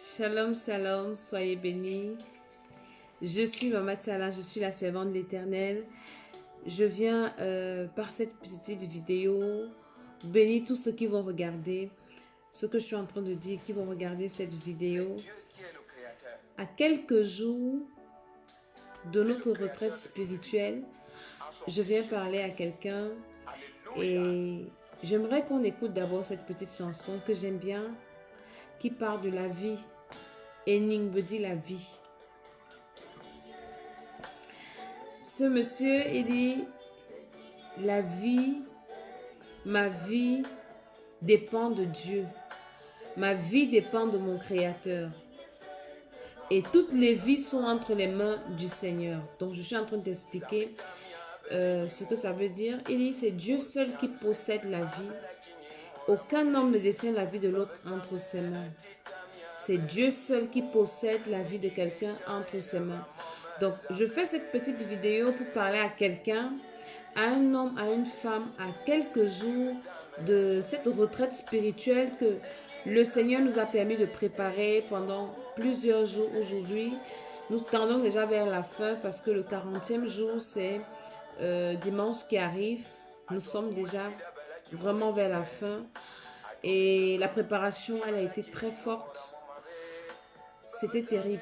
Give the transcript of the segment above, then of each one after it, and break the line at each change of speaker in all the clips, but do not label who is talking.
Shalom, shalom, soyez bénis. Je suis Maman Tsala, je suis la servante de l'Éternel. Je viens par cette petite vidéo bénir tous ceux qui vont regarder ce que je suis en train de dire, qui vont regarder cette vidéo. À quelques jours de notre retraite spirituelle, je viens parler à quelqu'un et j'aimerais qu'on écoute d'abord cette petite chanson que j'aime bien, qui parle de la vie. Ening veut dire la vie. Ce monsieur, il dit, la vie, ma vie dépend de Dieu. Ma vie dépend de mon Créateur. Et toutes les vies sont entre les mains du Seigneur. Donc, je suis en train d'expliquer ce que ça veut dire. Il dit, c'est Dieu seul qui possède la vie. Aucun homme ne détient la vie de l'autre entre ses mains. C'est Dieu seul qui possède la vie de quelqu'un entre ses mains. Donc, je fais cette petite vidéo pour parler à quelqu'un, à un homme, à une femme, à quelques jours de cette retraite spirituelle que le Seigneur nous a permis de préparer pendant plusieurs jours aujourd'hui. Nous tendons déjà vers la fin parce que le 40e jour, c'est dimanche qui arrive. Nous sommes déjà vraiment vers la fin. Et la préparation, elle a été très forte. C'était terrible.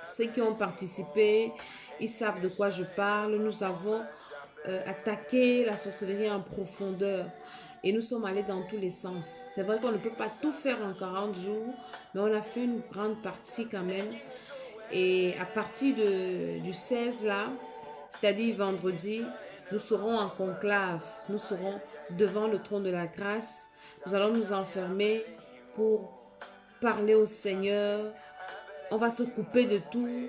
Ceux qui ont participé, ils savent de quoi je parle. Nous avons attaqué la sorcellerie en profondeur et nous sommes allés dans tous les sens. C'est vrai qu'on ne peut pas tout faire en 40 jours, mais on a fait une grande partie quand même. Et à partir du 16 là, c'est-à-dire vendredi, nous serons en conclave. Nous serons devant le trône de la grâce. Nous allons nous enfermer pour parler au Seigneur. On va se couper de tout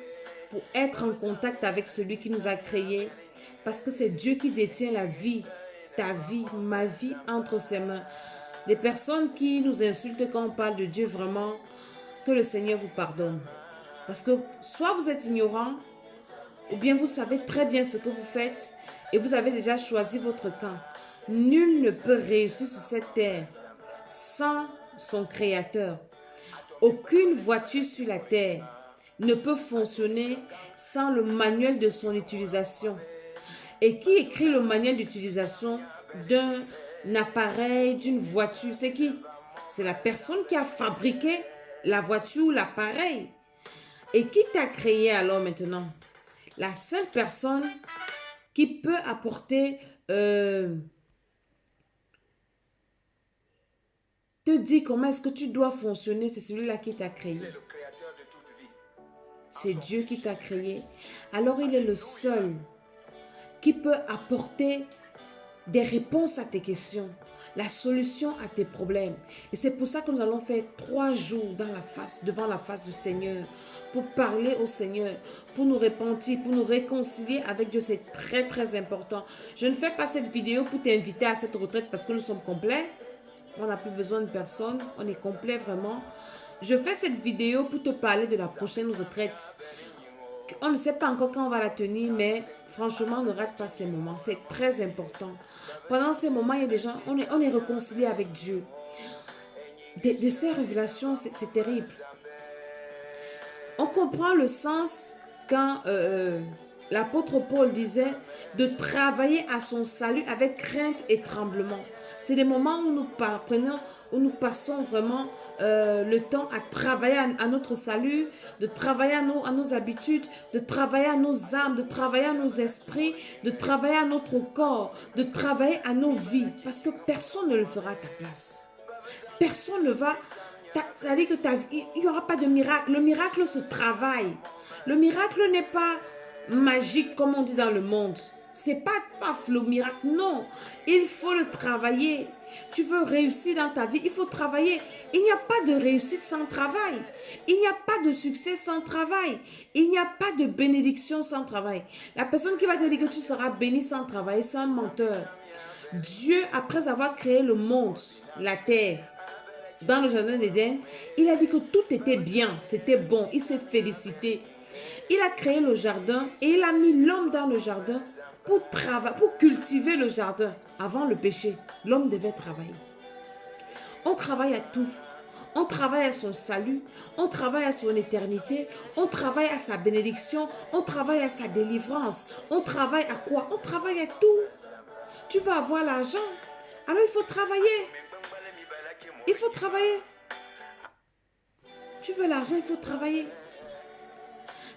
pour être en contact avec celui qui nous a créés. Parce que c'est Dieu qui détient la vie, ta vie, ma vie entre ses mains. Les personnes qui nous insultent quand on parle de Dieu, vraiment, que le Seigneur vous pardonne. Parce que soit vous êtes ignorant, ou bien vous savez très bien ce que vous faites et vous avez déjà choisi votre camp. Nul ne peut réussir sur cette terre sans son Créateur. Aucune voiture sur la terre ne peut fonctionner sans le manuel de son utilisation. Et qui écrit le manuel d'utilisation d'un appareil, d'une voiture? C'est qui? C'est la personne qui a fabriqué la voiture ou l'appareil. Et qui t'a créé alors maintenant? La seule personne qui peut apporter, te dire comment est-ce que tu dois fonctionner, c'est celui-là qui t'a créé. C'est Dieu qui t'a créé. Alors il est le seul qui peut apporter des réponses à tes questions, la solution à tes problèmes. Et c'est pour ça que nous allons faire 3 jours devant la face du Seigneur, pour parler au Seigneur, pour nous repentir, pour nous réconcilier avec Dieu. C'est très très important. Je ne fais pas cette vidéo pour t'inviter à cette retraite parce que nous sommes complets. On n'a plus besoin de personne, on est complet vraiment. Je fais cette vidéo pour te parler de la prochaine retraite. On ne sait pas encore quand on va la tenir, mais franchement, ne rate pas ces moments. C'est très important. Pendant ces moments, il y a des gens, on est réconcilié avec Dieu. De ces révélations, c'est terrible. On comprend le sens quand l'apôtre Paul disait de travailler à son salut avec crainte et tremblement. C'est des moments où nous passons vraiment le temps à travailler à notre salut, de travailler à nos habitudes, de travailler à nos âmes, de travailler à nos esprits, de travailler à notre corps, de travailler à nos vies. Parce que personne ne le fera à ta place. Personne ne va... Ça veut dire que il n'y aura pas de miracle. Le miracle se travaille. Le miracle n'est pas magique comme on dit dans le monde. C'est pas paf le miracle, non. Il faut le travailler. Tu veux réussir dans ta vie, il faut travailler. Il n'y a pas de réussite sans travail. Il n'y a pas de succès sans travail. Il n'y a pas de bénédiction sans travail. La personne qui va te dire que tu seras béni sans travail, c'est un menteur. Dieu, après avoir créé le monde, la terre, dans le jardin d'Éden, il a dit que tout était bien, c'était bon. Il s'est félicité. Il a créé le jardin et il a mis l'homme dans le jardin pour cultiver le jardin. Avant le péché, l'homme devait travailler. On travaille à tout. On travaille à son salut, on travaille à son éternité, on travaille à sa bénédiction, on travaille à sa délivrance. On travaille à quoi? On travaille à tout. Tu vas avoir l'argent, alors il faut travailler. Il faut travailler. Tu veux l'argent, il faut travailler.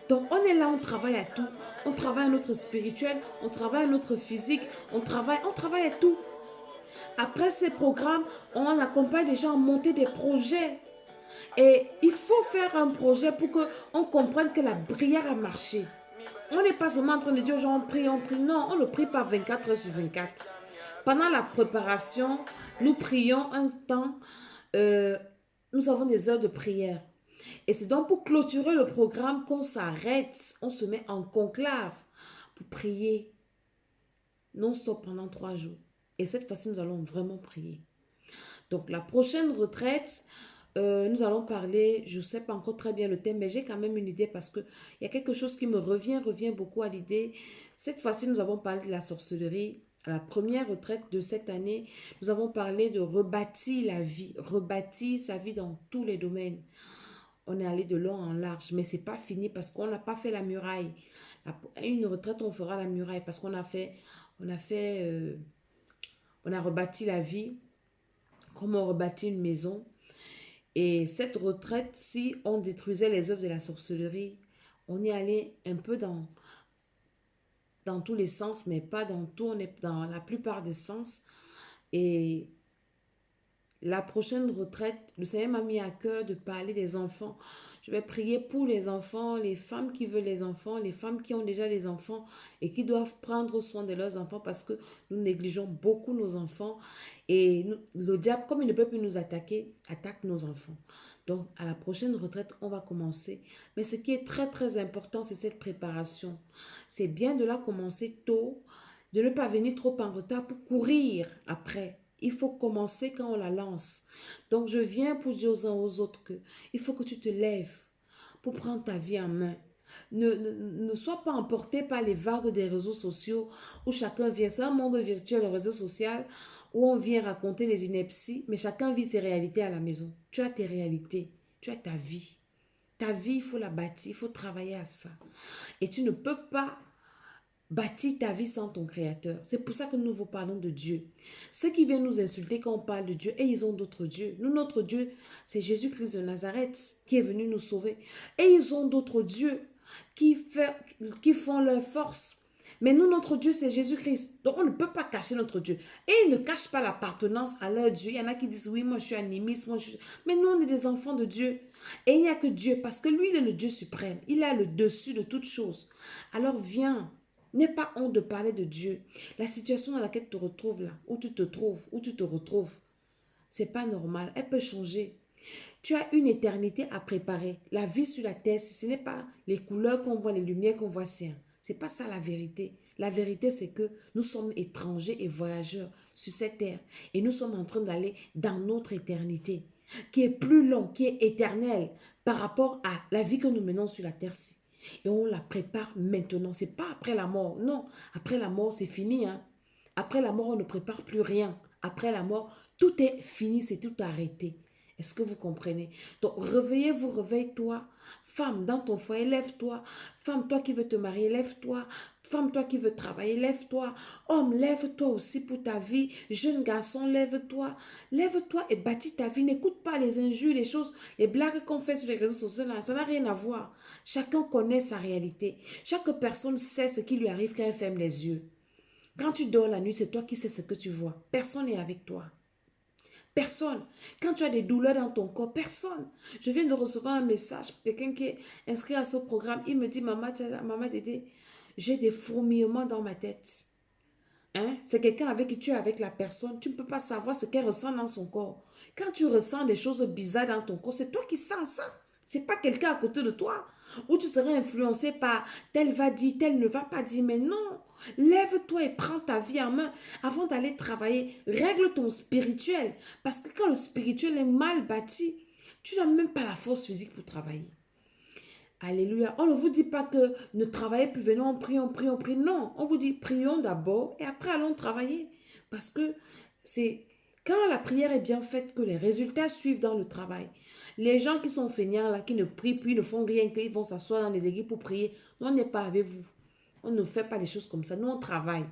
Donc, on est là, on travaille à tout. On travaille à notre spirituel, on travaille à notre physique, on travaille à tout. Après ces programmes, on accompagne les gens à monter des projets. Et il faut faire un projet pour qu'on comprenne que la prière a marché. On n'est pas seulement en train de dire aux gens, on prie, on prie. Non, on ne prie pas 24 heures sur 24. Pendant la préparation, nous prions un temps, nous avons des heures de prière. Et c'est donc pour clôturer le programme qu'on s'arrête, on se met en conclave pour prier non-stop pendant 3 jours. Et cette fois-ci, nous allons vraiment prier. Donc, la prochaine retraite, nous allons parler, je ne sais pas encore très bien le thème, mais j'ai quand même une idée parce qu'il y a quelque chose qui me revient beaucoup à l'idée. Cette fois-ci, nous avons parlé de la sorcellerie. À la première retraite de cette année, nous avons parlé de rebâtir la vie, rebâtir sa vie dans tous les domaines. On est allé de long en large, mais ce n'est pas fini parce qu'on n'a pas fait la muraille. À une retraite, on fera la muraille parce qu'on a rebâti la vie, comme on rebâtit une maison. Et cette retraite, si on détruisait les œuvres de la sorcellerie, on y allait un peu dans tous les sens, mais pas dans tout, on est dans la plupart des sens. Et la prochaine retraite, le Seigneur m'a mis à cœur de parler des enfants. Je vais prier pour les enfants, les femmes qui veulent les enfants, les femmes qui ont déjà des enfants et qui doivent prendre soin de leurs enfants parce que nous négligeons beaucoup nos enfants. Et le diable, comme il ne peut plus nous attaquer, attaque nos enfants. Donc, à la prochaine retraite, on va commencer. Mais ce qui est très, très important, c'est cette préparation. C'est bien de la commencer tôt, de ne pas venir trop en retard pour courir après. Il faut commencer quand on la lance. Donc, je viens pour dire aux uns aux autres que il faut que tu te lèves pour prendre ta vie en main. Ne sois pas emporté par les vagues des réseaux sociaux où chacun vient. C'est un monde virtuel, le réseau social, où on vient raconter les inepties, mais chacun vit ses réalités à la maison. Tu as tes réalités, tu as ta vie. Ta vie, il faut la bâtir, il faut travailler à ça. Et tu ne peux pas bâtis ta vie sans ton créateur. C'est pour ça que nous vous parlons de Dieu. Ceux qui viennent nous insulter quand on parle de Dieu, et ils ont d'autres dieux. Nous, notre Dieu, c'est Jésus-Christ de Nazareth qui est venu nous sauver. Et ils ont d'autres dieux qui font leur force. Mais nous, notre Dieu, c'est Jésus-Christ. Donc, on ne peut pas cacher notre Dieu. Et ils ne cachent pas l'appartenance à leur Dieu. Il y en a qui disent, oui, moi, je suis animiste. Mais nous, on est des enfants de Dieu. Et il n'y a que Dieu, parce que lui, il est le Dieu suprême. Il a le dessus de toutes choses. Alors, viens. N'aie pas honte de parler de Dieu. La situation dans laquelle tu te retrouves là, où tu te trouves, où tu te retrouves, c'est pas normal. Elle peut changer. Tu as une éternité à préparer. La vie sur la terre, ce n'est pas les couleurs qu'on voit, les lumières qu'on voit, c'est pas ça la vérité. La vérité, c'est que nous sommes étrangers et voyageurs sur cette terre. Et nous sommes en train d'aller dans notre éternité, qui est plus longue, qui est éternelle par rapport à la vie que nous menons sur la terre-ci. Et on la prépare maintenant. Ce n'est pas après la mort. Non, après la mort, c'est fini. Hein? Après la mort, on ne prépare plus rien. Après la mort, tout est fini, c'est tout arrêté. Est-ce que vous comprenez? Donc, réveillez-vous, réveille-toi. Femme, dans ton foyer, lève-toi. Femme, toi qui veux te marier, lève-toi. Femme, toi qui veux travailler, lève-toi. Homme, lève-toi aussi pour ta vie. Jeune garçon, lève-toi. Lève-toi et bâtis ta vie. N'écoute pas les injures, les choses, les blagues qu'on fait sur les réseaux sociaux. Ça n'a rien à voir. Chacun connaît sa réalité. Chaque personne sait ce qui lui arrive quand elle ferme les yeux. Quand tu dors la nuit, c'est toi qui sais ce que tu vois. Personne n'est avec toi. Personne. Quand tu as des douleurs dans ton corps, personne. Je viens de recevoir un message, quelqu'un qui est inscrit à ce programme. Il me dit, maman Dédé, j'ai des fourmillements dans ma tête. Hein? C'est quelqu'un avec qui tu es avec la personne. Tu ne peux pas savoir ce qu'elle ressent dans son corps. Quand tu ressens des choses bizarres dans ton corps, c'est toi qui sens ça. Ce n'est pas quelqu'un à côté de toi. Ou tu serais influencé par tel va dire, tel ne va pas dire. Mais non. Lève-toi et prends ta vie en main avant d'aller travailler. Règle ton spirituel. Parce que quand le spirituel est mal bâti, tu n'as même pas la force physique pour travailler. Alléluia. On ne vous dit pas que ne travaillez plus, venons, on prie, on prie, on prie. Non, on vous dit prions d'abord et après allons travailler. Parce que Quand la prière est bien faite, que les résultats suivent dans le travail. Les gens qui sont feignants, là, qui ne prient plus, ne font rien, qu'ils vont s'asseoir dans les églises pour prier, nous, on n'est pas avec vous. On ne fait pas les choses comme ça. Nous, on travaille.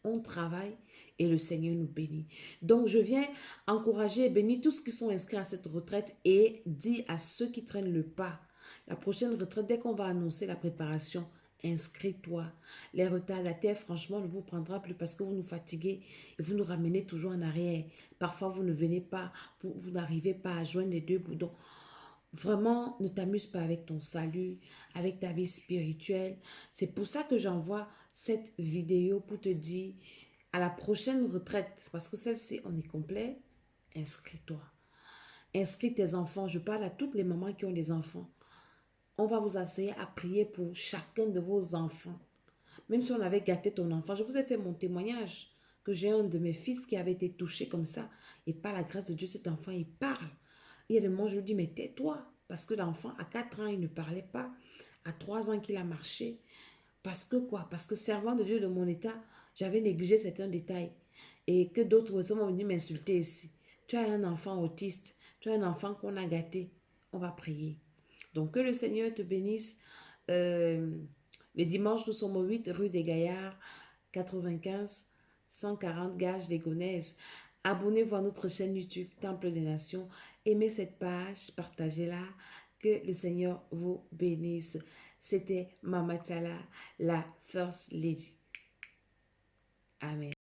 On travaille et le Seigneur nous bénit. Donc, je viens encourager et bénir tous ceux qui sont inscrits à cette retraite et dire à ceux qui traînent le pas, la prochaine retraite, dès qu'on va annoncer la préparation, inscris-toi. Les retardataires, franchement, ne vous prendra plus parce que vous nous fatiguez et vous nous ramenez toujours en arrière. Parfois, vous ne venez pas, vous n'arrivez pas à joindre les deux boutons. Vraiment, ne t'amuse pas avec ton salut, avec ta vie spirituelle. C'est pour ça que j'envoie cette vidéo pour te dire à la prochaine retraite, parce que celle-ci, on est complet, inscris-toi. Inscris tes enfants. Je parle à toutes les mamans qui ont des enfants. On va vous essayer à prier pour chacun de vos enfants. Même si on avait gâté ton enfant, je vous ai fait mon témoignage que j'ai un de mes fils qui avait été touché comme ça. Et par la grâce de Dieu, cet enfant, il parle. Il y a des moments, je lui dis, mais tais-toi. Parce que l'enfant, à 4 ans, il ne parlait pas. À 3 ans qu'il a marché. Parce que quoi? Parce que servant de Dieu de mon état, j'avais négligé certains détails. Et que d'autres personnes sont venus m'insulter ici. Tu as un enfant autiste. Tu as un enfant qu'on a gâté. On va prier. Donc, que le Seigneur te bénisse. Les dimanches, nous sommes au 8 rue des Gaillards, 95 140 Gages des Gonaises. Abonnez-vous à notre chaîne YouTube Temple des Nations. Aimez cette page, partagez-la. Que le Seigneur vous bénisse. C'était Mama Tchala, la First Lady. Amen.